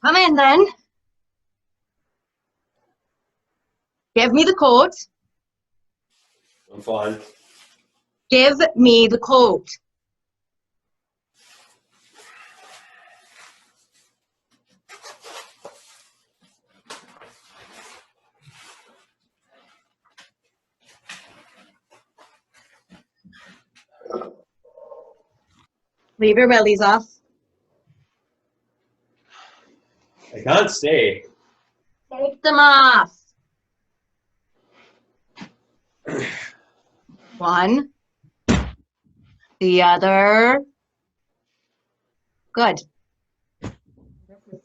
Come in then. Give me the coat. I'm fine. Give me the coat. Leave your bellies off. I can't stay. Take them off. One. The other. Good.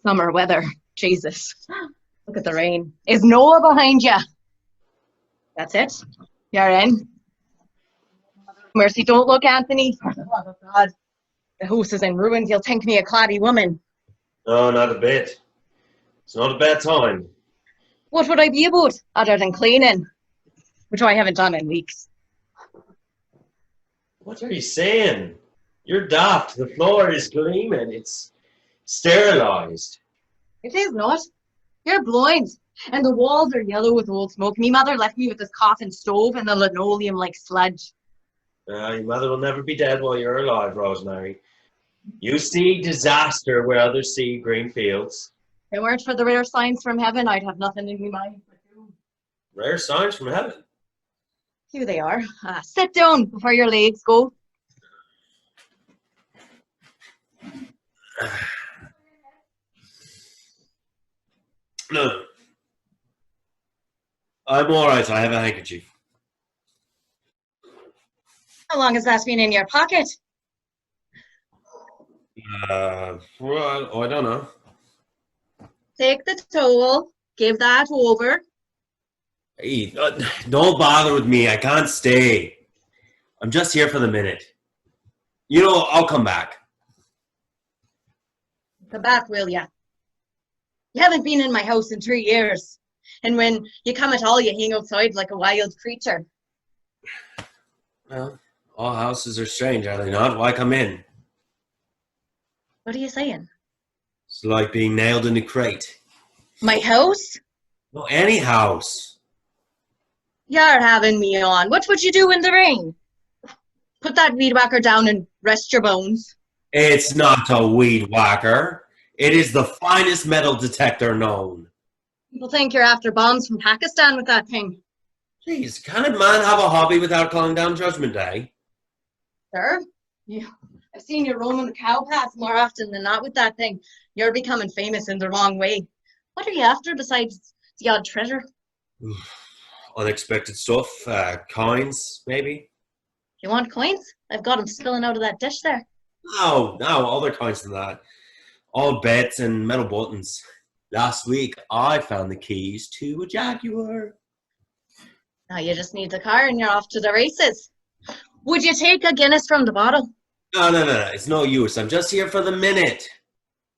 Summer weather. Jesus. Look at the rain. Is Noah behind you? That's it. You're in. Mercy, don't look, Anthony. Oh, God. The house is in ruins. You'll think me a cloddy woman. No, not a bit. It's not a bad time. What would I be about other than cleaning? Which I haven't done in weeks. What are you saying? You're daft. The floor is gleaming. It's sterilized. It is not. You're blind. And the walls are yellow with old smoke. Me mother left me with this coffin stove and the linoleum like sludge. Your mother will never be dead while you're alive, Rosemary. You see disaster where others see green fields. If it weren't for the rare signs from heaven, I'd have nothing in my mind but doom. Rare signs from heaven. Here they are. Sit down before your legs go. No. I'm all right. I have a handkerchief. How long has that been in your pocket? Well, I don't know. Take the towel. Give that over. Hey, don't bother with me. I can't stay. I'm just here for the minute. I'll come back. Come back, will ya? You haven't been in my house in 3 years. And when you come at all, you hang outside like a wild creature. Well, all houses are strange, are they not? Why come in? What are you saying? It's like being nailed in a crate. My house? No, any house. You're having me on. What would you do in the rain? Put that weed whacker down and rest your bones. It's not a weed whacker. It is the finest metal detector known. People think you're after bombs from Pakistan with that thing. Jeez, can a man have a hobby without calling down Judgment Day? Sir? Yeah. I've seen you roaming the cow paths more often than not with that thing. You're becoming famous in the wrong way. What are you after besides the odd treasure? Unexpected stuff. Coins, maybe? You want coins? I've got them spilling out of that dish there. No, other coins than that. All bets and metal buttons. Last week, I found the keys to a Jaguar. Now you just need the car and you're off to the races. Would you take a Guinness from the bottle? No. It's no use. I'm just here for the minute.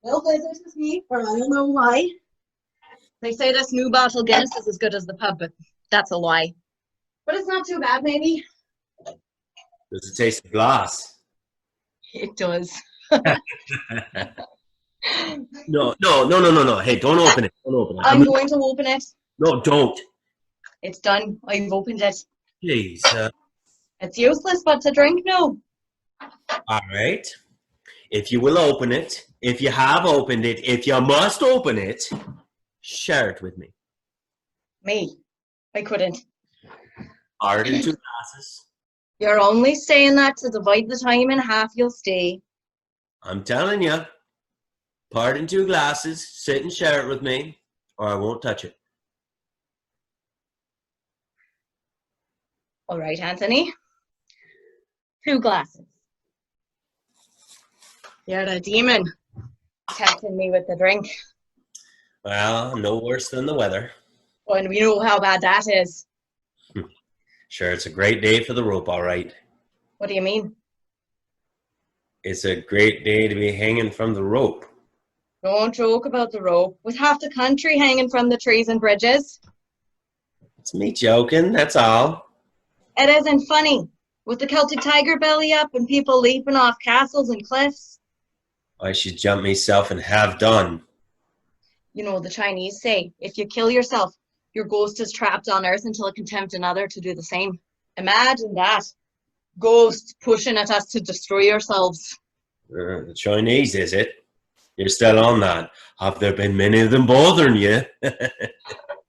Well, visit with me, for I don't know why. They say this new bottle Guinness is as good as the pub, but that's a lie. But it's not too bad, maybe. Does it taste of glass? It does. No. Hey, don't open it. Don't open it. I'm going to open it. No, don't. It's done. I've opened it. Please. It's useless but to drink now. All right. If you will open it, if you have opened it, if you must open it, share it with me. Me? I couldn't. Pour it in 2 glasses. You're only saying that to divide the time in half you'll stay. I'm telling you. Pour it in 2 glasses, sit and share it with me, or I won't touch it. All right, Anthony. 2 glasses. You're the demon, tempting me with the drink. Well, I'm no worse than the weather. And we know how bad that is. Sure, it's a great day for the rope, all right. What do you mean? It's a great day to be hanging from the rope. Don't joke about the rope. With half the country hanging from the trees and bridges. It's me joking, that's all. It isn't funny. With the Celtic tiger belly up and people leaping off castles and cliffs. I should jump myself and have done. You know, the Chinese say, if you kill yourself, your ghost is trapped on Earth until it can tempt another to do the same. Imagine that. Ghosts pushing at us to destroy ourselves. The Chinese, is it? You're still on that. Have there been many of them bothering you?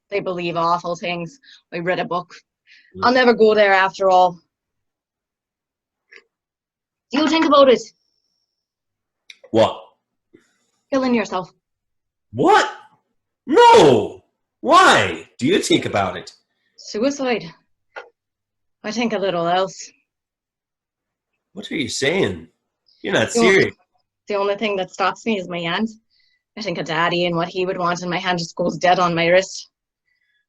They believe awful things. I read a book. I'll never go there after all. Do you think about it? What? Killing yourself. What? No! Why? Do you think about it? Suicide. I think a little else. What are you saying? You're not serious. The only thing that stops me is my hand. I think of Daddy and what he would want, and my hand just goes dead on my wrist.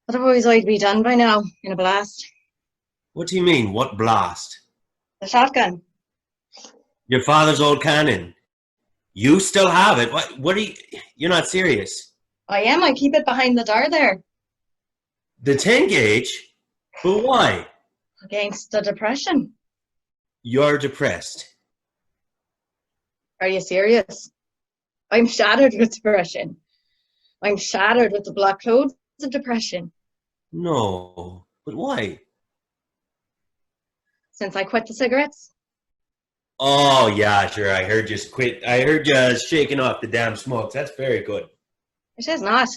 Otherwise, I'd be done by now, in a blast. What do you mean, what blast? The shotgun. Your father's old cannon. You still have it? What are you... You're not serious. I am. I keep it behind the door there. The 10 gauge? But why? Against the depression. You're depressed. Are you serious? I'm shattered with depression. I'm shattered with the black clothes of depression. No, but why? Since I quit the cigarettes. Oh, yeah, sure. I heard you quit. I heard you shaking off the damn smokes. That's very good. It is not.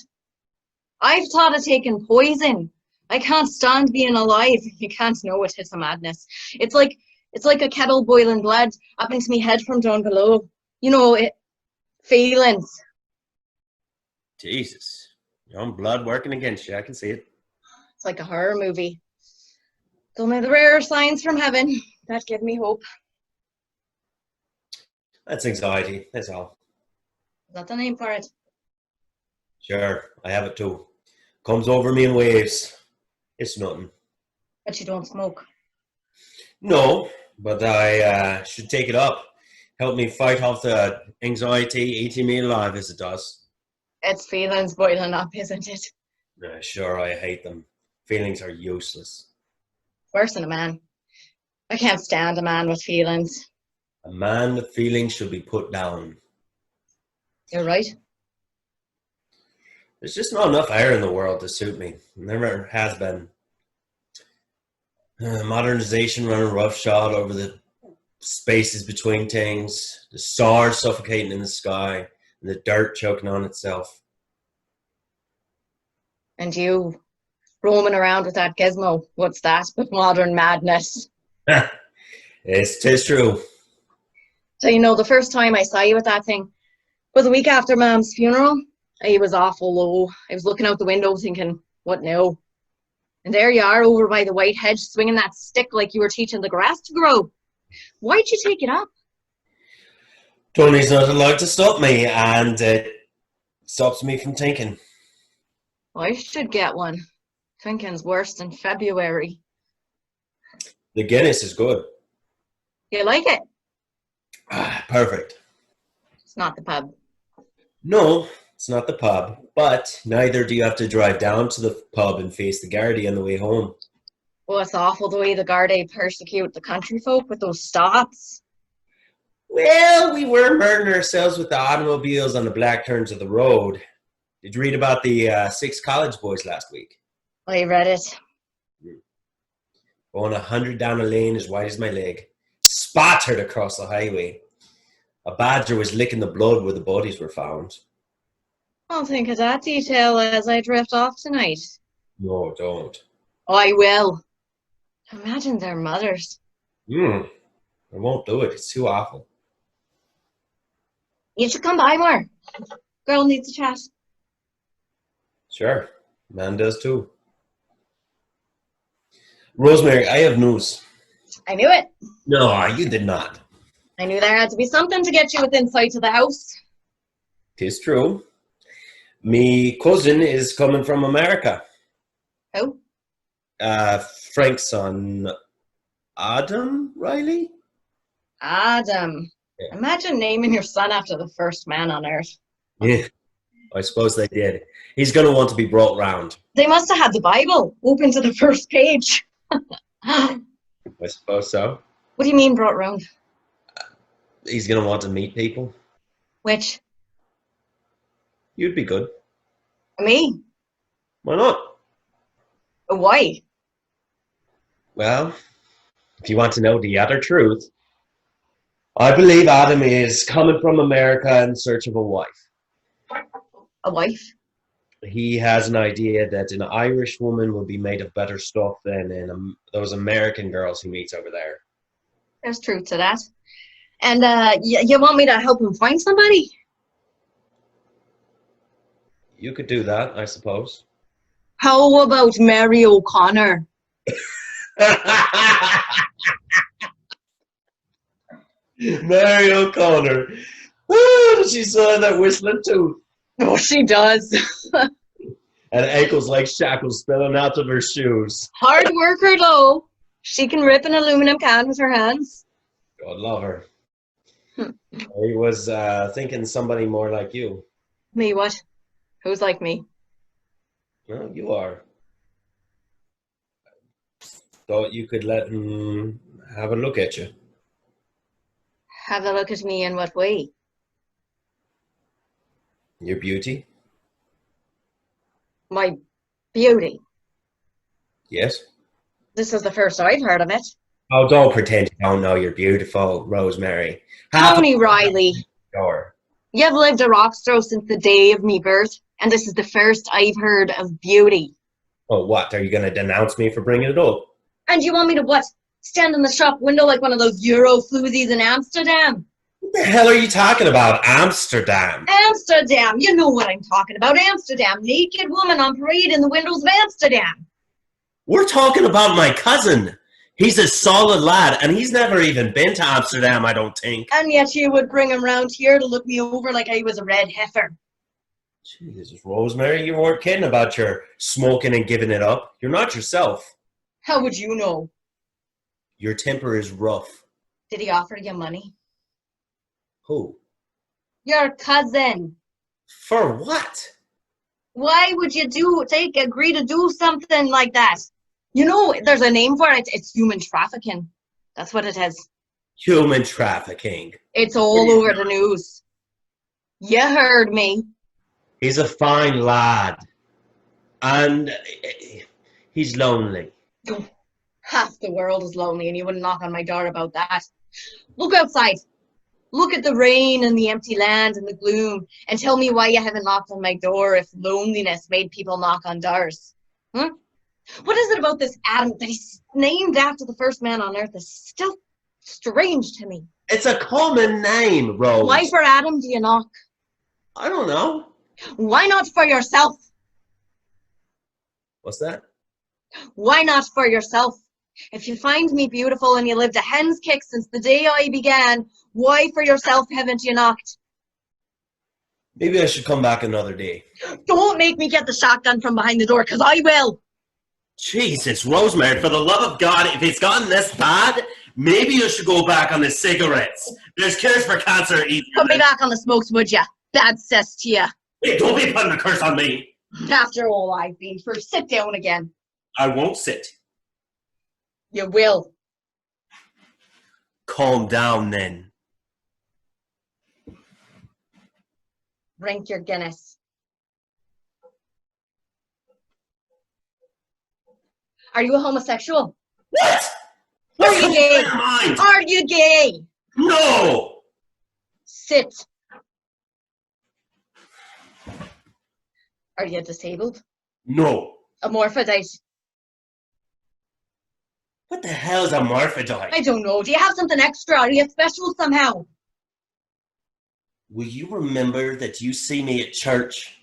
I've thought of taking poison. I can't stand being alive. You can't know it. It's a madness. It's like a kettle boiling blood up into me head from down below. You know, feelings. Jesus. Your own blood working against you. I can see it. It's like a horror movie. It's only the rare signs from heaven that give me hope. That's anxiety. That's all. Is that the name for it? Sure. I have it too. Comes over me in waves. It's nothing. But you don't smoke. No, but I should take it up. Help me fight off the anxiety eating me alive as it does. It's feelings boiling up, isn't it? Sure, I hate them. Feelings are useless. Worse than a man. I can't stand a man with feelings. A man with feelings should be put down. You're right. There's just not enough air in the world to suit me. Never has been. Modernization running roughshod over the spaces between things, the stars suffocating in the sky, and the dirt choking on itself. And you roaming around with that gizmo. What's that but modern madness? It's true. So, you know, the first time I saw you with that thing was a week after Mom's funeral. I was awful low. I was looking out the window thinking, what now? And there you are over by the white hedge swinging that stick like you were teaching the grass to grow. Why'd you take it up? Tony's not allowed to stop me, and it stops me from thinking. I should get one. Thinking's worse than February. The Guinness is good. You like it? Perfect. It's not the pub. No, it's not the pub, but neither do you have to drive down to the pub and face the Gardaí on the way home. Oh, it's awful the way the Gardaí persecute the country folk with those stops. Well, we were murdering ourselves with the automobiles on the black turns of the road. Did you read about the 6 college boys last week? I read it. Going 100 down a lane as wide as my leg. Spattered across the highway. A badger was licking the blood where the bodies were found. I'll think of that detail as I drift off tonight. No, don't. I will. Imagine their mothers. I won't do it. It's too awful. You should come by more. Girl needs a chat. Sure. Man does too. Rosemary, I have news. I knew it. No, you did not. I knew there had to be something to get you within sight of the house. Tis true. Me cousin is coming from America. Who? Frank's son, Adam Riley? Adam. Yeah. Imagine naming your son after the first man on earth. Yeah, I suppose they did. He's going to want to be brought round. They must have had the Bible open to the first page. I suppose so. What do you mean brought round? He's going to want to meet people. Which? You'd be good. Me? Why not? Why? Well, if you want to know the utter truth, I believe Adam is coming from America in search of a wife. A wife? He has an idea that an Irish woman would be made of better stuff than those American girls he meets over there. There's truth to that. And you want me to help him find somebody? You could do that, I suppose. How about Mary O'Connor? Mary O'Connor. Oh, does she still have that whistling tooth? Oh, she does. And ankles like shackles spilling out of her shoes. Hard worker, though. She can rip an aluminum can with her hands. God love her. I was thinking somebody more like you. Me, what? Who's like me? Well, you are. Thought you could let him have a look at you. Have a look at me in what way? Your beauty? My beauty. Yes. This is the first I've heard of it. Oh, don't pretend you don't know you're beautiful, Rosemary. Tony Riley. Sure. You've lived a rockstar since the day of me birth, and this is the first I've heard of beauty. Oh, what? Are you going to denounce me for bringing it up? And you want me to what? Stand in the shop window like one of those Euro floozies in Amsterdam? What the hell are you talking about? Amsterdam. Amsterdam! You know what I'm talking about. Amsterdam. Naked woman on parade in the windows of Amsterdam. We're talking about my cousin. He's a solid lad, and he's never even been to Amsterdam, I don't think. And yet you would bring him round here to look me over like I was a red heifer. Jesus, Rosemary, you weren't kidding about your smoking and giving it up. You're not yourself. How would you know? Your temper is rough. Did he offer you money? Who? Your cousin. For what? Why would you agree to do something like that? You know, there's a name for it. It's human trafficking. That's what it is. Human trafficking. It's all over the news. You heard me. He's a fine lad. And he's lonely. Half the world is lonely and you wouldn't knock on my door about that. Look outside. Look at the rain and the empty land and the gloom and tell me why you haven't knocked on my door if loneliness made people knock on doors. What is it about this Adam that he's named after the first man on earth is still strange to me? It's a common name, Rose. Why for Adam do you knock? I don't know. Why not for yourself? What's that? Why not for yourself? If you find me beautiful and you lived a hen's kick since the day I began, why for yourself haven't you knocked? Maybe I should come back another day. Don't make me get the shotgun from behind the door, because I will. Jesus, Rosemary, for the love of God, if it's gotten this bad, maybe you should go back on the cigarettes. There's cures for cancer. Put me back on the smokes, would ya? Bad cess to ya. Hey, don't be putting a curse on me. After all I've been through, sit down again. I won't sit. You will. Calm down, then. Drink your Guinness. Are you a homosexual? What? Are you gay? Mind? Are you gay? No! Sit. Are you disabled? No. Amorphodite? What the hell is a morphodite? I don't know. Do you have something extra? Are you special somehow? Will you remember that you see me at church?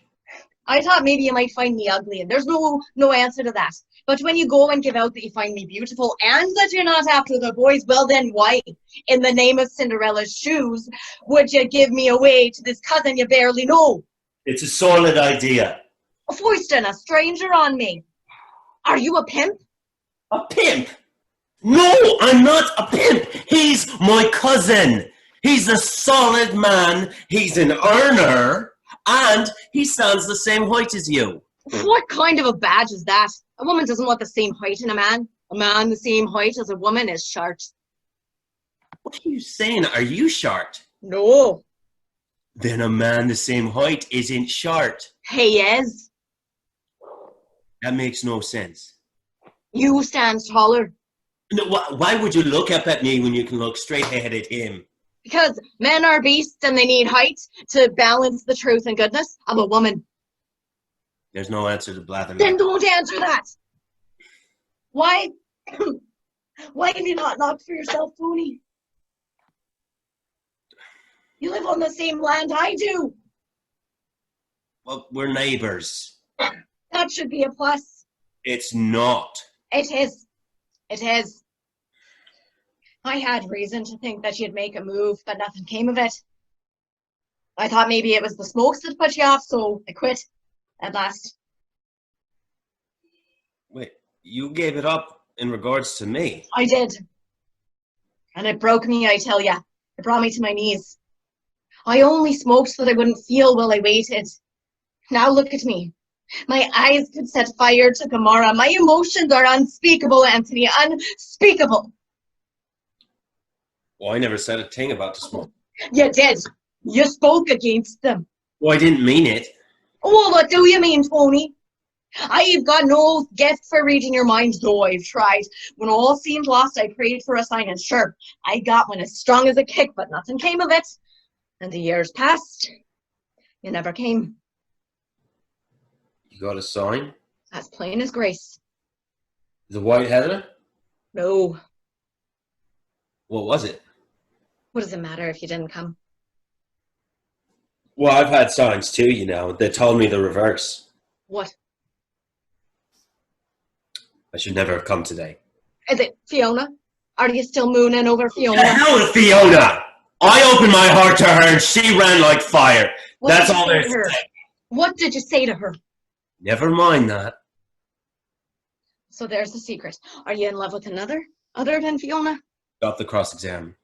I thought maybe you might find me ugly, and there's no answer to that. But when you go and give out that you find me beautiful and that you're not after the boys, well then why, in the name of Cinderella's shoes, would you give me away to this cousin you barely know? It's a solid idea. Foisting a stranger on me. Are you a pimp? A pimp? No, I'm not a pimp. He's my cousin. He's a solid man. He's an earner. And he stands the same height as you. What kind of a badge is that? A woman doesn't want the same height in a man. A man the same height as a woman is short. What are you saying? Are you short? No. Then a man the same height isn't short. He is. That makes no sense. You stand taller. No, why would you look up at me when you can look straight ahead at him? Because men are beasts and they need height to balance the truth and goodness. I'm a woman. There's no answer to blather. Then don't answer that. Why? Why have you not knocked for yourself, Tony? You live on the same land I do. Well, we're neighbors. That should be a plus. It's not. It is. It is. I had reason to think that you'd make a move, but nothing came of it. I thought maybe it was the smokes that put you off, so I quit at last. Wait, you gave it up in regards to me? I did. And it broke me, I tell ya. It brought me to my knees. I only smoked so that I wouldn't feel while I waited. Now look at me. My eyes could set fire to Gomorrah. My emotions are unspeakable, Anthony. Unspeakable. Well, I never said a thing about the smoke. You did. You spoke against them. Well, I didn't mean it. Oh, what do you mean, Tony? I've got no gift for reading your mind, though I've tried. When all seemed lost, I prayed for a sign, and sure, I got one as strong as a kick, but nothing came of it. And the years passed. You never came. You got a sign? As plain as grace. The white heather? No. What was it? What does it matter if you didn't come? Well, I've had signs too, you know. They told me the reverse. What? I should never have come today. Is it Fiona? Are you still mooning over Fiona? The hell with Fiona! I opened my heart to her and she ran like fire. That's all there's to say. What did you say to her? Never mind that. So there's the secret. Are you in love with another, other than Fiona? Got the cross-exam.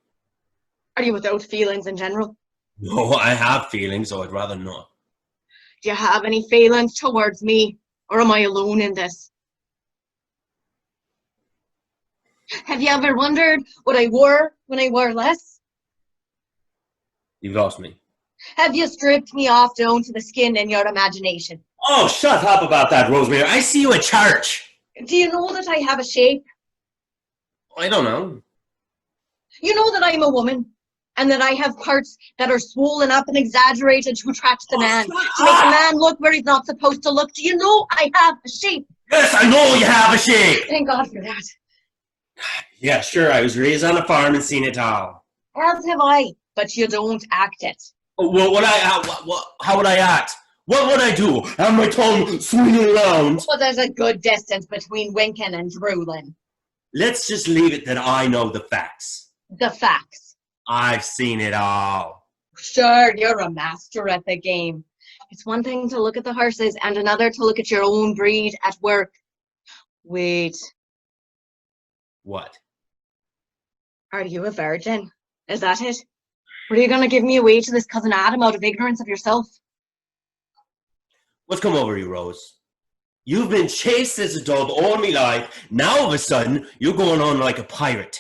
Are you without feelings in general? No, I have feelings, so I'd rather not. Do you have any feelings towards me? Or am I alone in this? Have you ever wondered what I wore when I wore less? You've lost me. Have you stripped me off down to the skin in your imagination? Oh, shut up about that, Rosemary. I see you at church. Do you know that I have a shape? I don't know. You know that I'm a woman, and that I have parts that are swollen up and exaggerated to attract the man, to make the man look where he's not supposed to look. Do you know I have a shape? Yes, I know you have a shape. Thank God for that. Yeah, sure, I was raised on a farm and seen it all. As have I, but you don't act it. Well, how would I act? What would I do? Have my tongue swinging around? Well, there's a good distance between winking and drooling. Let's just leave it that I know the facts. The facts. I've seen it all. Sure, you're a master at the game. It's one thing to look at the horses and another to look at your own breed at work. Wait, What? are you a virgin? Is that it? Or are you going to give me away to this cousin Adam out of ignorance of yourself? What's come over you, Rose? You've been chased as a dog all my life. Now, all of a sudden, you're going on like a pirate.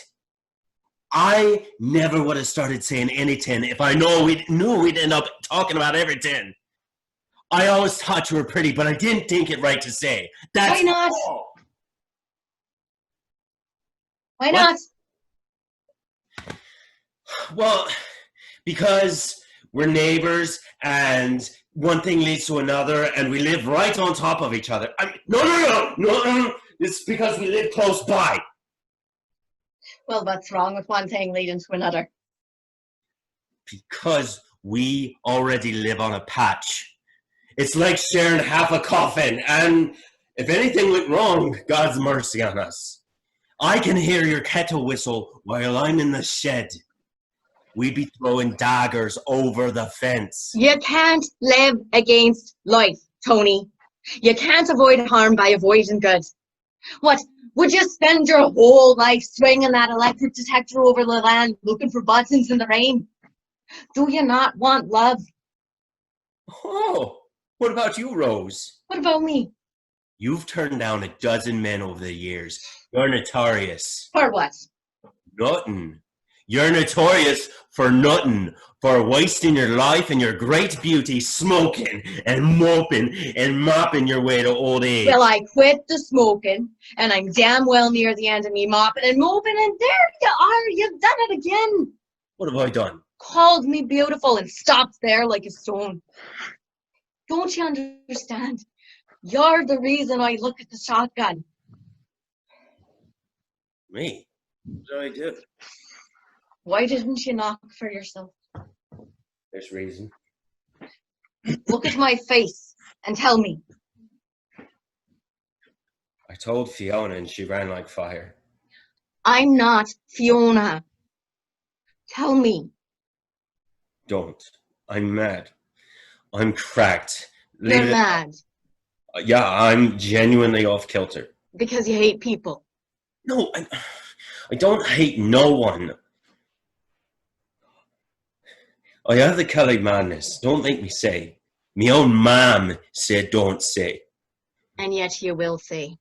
I never would have started saying anything if I knew we'd end up talking about everything. I always thought you were pretty, but I didn't think it right to say. That's Why not? all. Why What? not? Well, because we're neighbors and one thing leads to another and we live right on top of each other. I mean, no. It's because we live close by. Well, what's wrong with one thing leading to another? Because we already live on a patch. It's like sharing half a coffin, and if anything went wrong, God's mercy on us. I can hear your kettle whistle while I'm in the shed. We'd be throwing daggers over the fence. You can't live against life, Tony. You can't avoid harm by avoiding good. What, would you spend your whole life swinging that electric detector over the land looking for buttons in the rain? Do you not want love? Oh, what about you, Rose? What about me? You've turned down a dozen men over the years. You're notorious. For what? Nothing. You're notorious for nothing, for wasting your life and your great beauty smoking and moping and mopping your way to old age. Well, I quit the smoking, and I'm damn well near the end of me mopping and moping, and there you are. You've done it again. What have I done? Called me beautiful and stopped there like a stone. Don't you understand? You're the reason I look at the shotgun. Me? What did I do? Why didn't you knock for yourself? There's reason. Look at my face and tell me. I told Fiona and she ran like fire. I'm not Fiona. Tell me. Don't. I'm mad. I'm cracked. You're mad. Yeah, I'm genuinely off kilter. Because you hate people. No, I don't hate no one. I have the Kelly madness. Don't make me say. Me own mom said don't say. And yet you will say.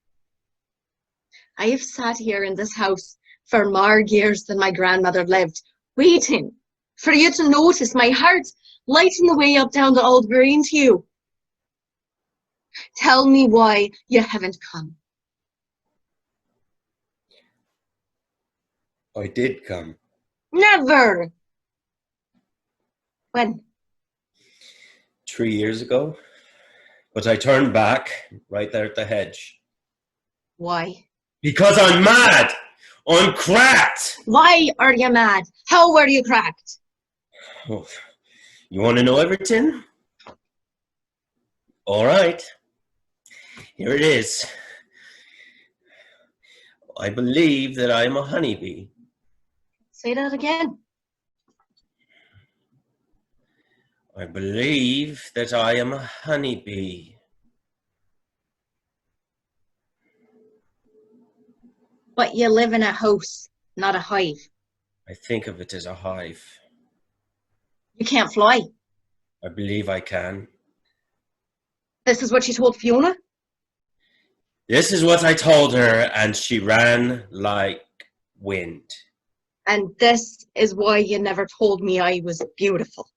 I have sat here in this house for more years than my grandmother lived, waiting for you to notice my heart lighting the way up down the old green to you. Tell me why you haven't come. I did come. Never. When? 3 years ago. But I turned back right there at the hedge. Why? Because I'm mad. I'm cracked. Why are you mad? How were you cracked? Oh, you want to know everything? All right. Here it is. I believe that I'm a honeybee. Say that again. I believe that I am a honeybee. But you live in a house, not a hive. I think of it as a hive. You can't fly. I believe I can. This is what you told Fiona? This is what I told her, and she ran like wind. And this is why you never told me I was beautiful.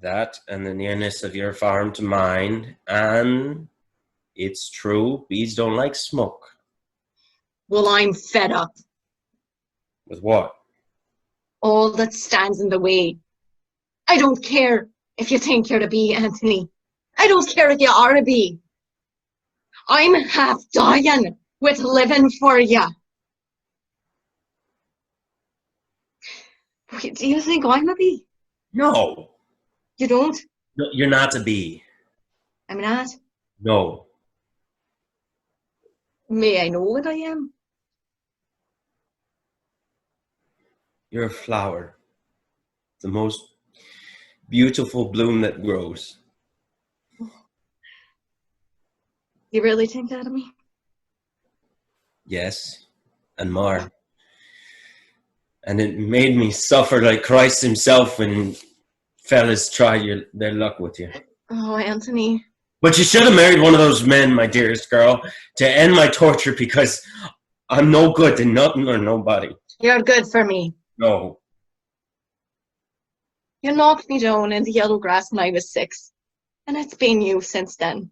That and the nearness of your farm to mine, and it's true, bees don't like smoke. Well, I'm fed up. With what? All that stands in the way. I don't care if you think you're a bee, Anthony. I don't care if you are a bee. I'm half dying with living for you. Do you think I'm a bee? No. You don't? No, you're not a bee. I'm not? No. May I know what I am? You're a flower. The most beautiful bloom that grows. You really think that of me? Yes, and more. And it made me suffer like Christ himself when fellas try their luck with you. Oh, Anthony. But you should have married one of those men, my dearest girl, to end my torture, because I'm no good to nothing or nobody. You're good for me. No. You knocked me down in the yellow grass when I was 6. And it's been you since then.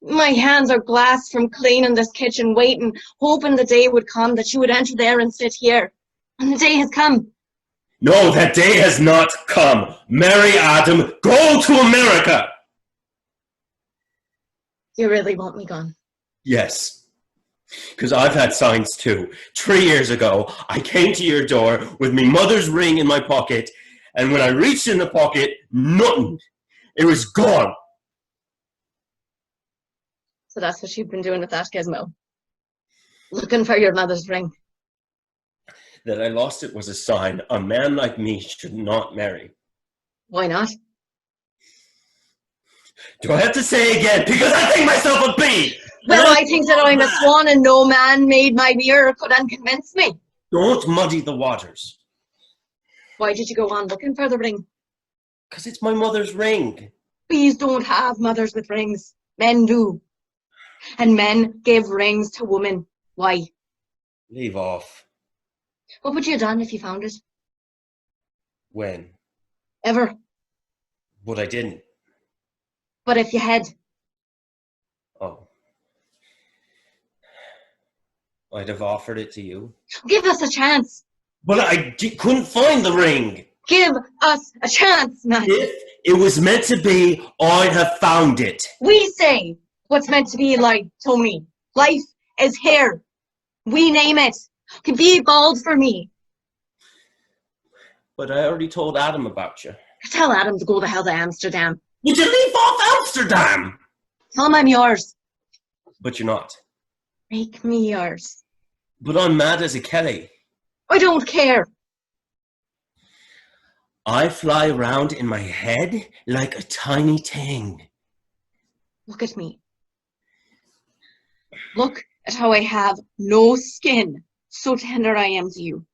My hands are glass from cleaning this kitchen, waiting, hoping the day would come that you would enter there and sit here. And the day has come. No, that day has not come. Marry Adam, go to America. You really want me gone? Yes. Because I've had signs too. 3 years ago, I came to your door with my mother's ring in my pocket, and when I reached in the pocket, nothing. It was gone. So that's what you've been doing with that gizmo? Looking for your mother's ring? That I lost it was a sign. A man like me should not marry. Why not? Do I have to say again? Because I think myself a bee! Well, I think that I'm a swan and no man made my mirror could unconvince me. Don't muddy the waters. Why did you go on looking for the ring? Because it's my mother's ring. Bees don't have mothers with rings. Men do. And men give rings to women. Why? Leave off. What would you have done if you found it? When? Ever? But I didn't. But if you had, Oh. I'd have offered it to you. give us a chance. But I couldn't find the ring. Give us a chance, man. If it was meant to be, I'd have found it. We say what's meant to be like, Tony. Life is here. We name it. Can be bald for me. But I already told Adam about you. Tell Adam to go the hell to Amsterdam. Would you leave off Amsterdam? Tell him I'm yours. But you're not. Make me yours. But I'm mad as a Kelly. I don't care. I fly around in my head like a tiny thing. Look at me. Look at how I have no skin. So tender I am to you.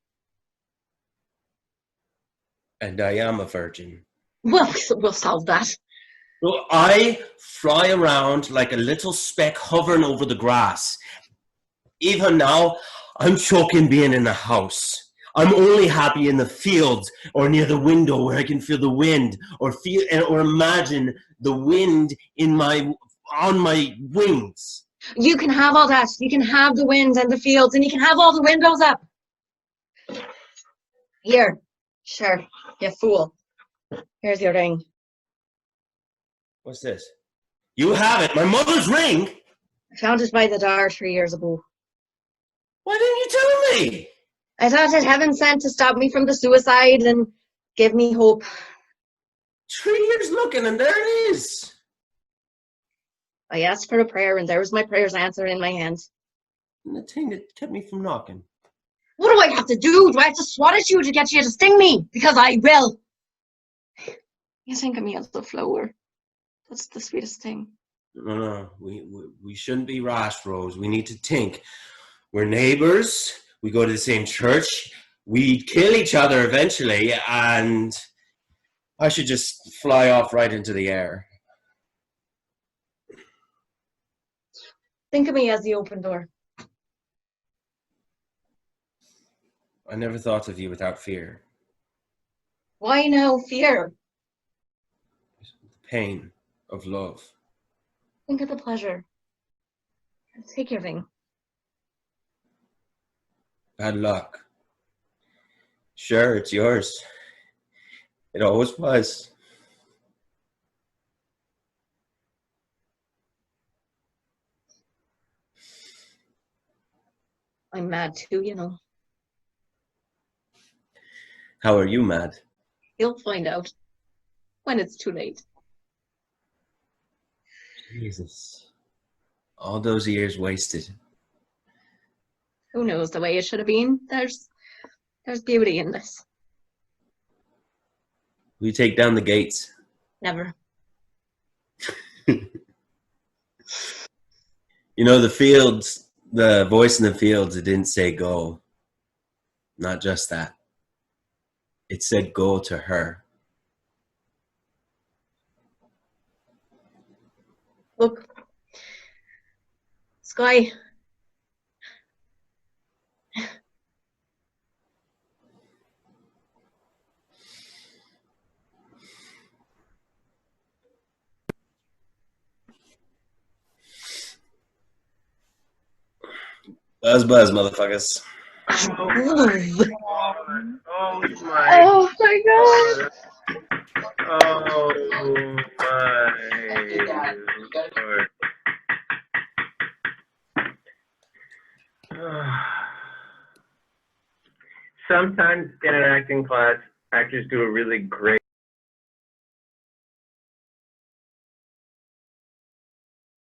And I am a virgin. Well, we'll solve that. So I fly around like a little speck hovering over the grass. Even now, I'm choking being in a house. I'm only happy in the fields or near the window where I can feel the wind or imagine the wind on my wings. You can have all that. You can have the wind and the fields, and you can have all the windows up. Here. Sure. You fool. Here's your ring. What's this? You have it. My mother's ring. I found it by the door 3 years ago. Why didn't you tell me? I thought it heaven sent to stop me from the suicide and give me hope. 3 years looking and there it is. I asked for a prayer and there was my prayer's answer in my hand. And the thing that kept me from knocking. What do I have to do? Do I have to swat at you to get you to sting me? Because I will. You think of me as a flower. That's the sweetest thing. No. We shouldn't be rash, Rose. We need to think. We're neighbors. We go to the same church. We'd kill each other eventually, and I should just fly off right into the air. Think of me as the open door. I never thought of you without fear. Why no fear? The pain of love. Think of the pleasure. Take your ring. Bad luck. Sure, it's yours. It always was. I'm mad too, you know. How are you mad? You'll find out when it's too late. Jesus. All those years wasted. Who knows the way it should have been? There's beauty in this. We take down the gates. Never. You know, the fields, the voice in the fields, it didn't say go. Not just that. It said go to her. Look. Sky. Buzz, motherfuckers. Oh my Oh my god. Oh my Lord. Sometimes in an acting class, actors do a really great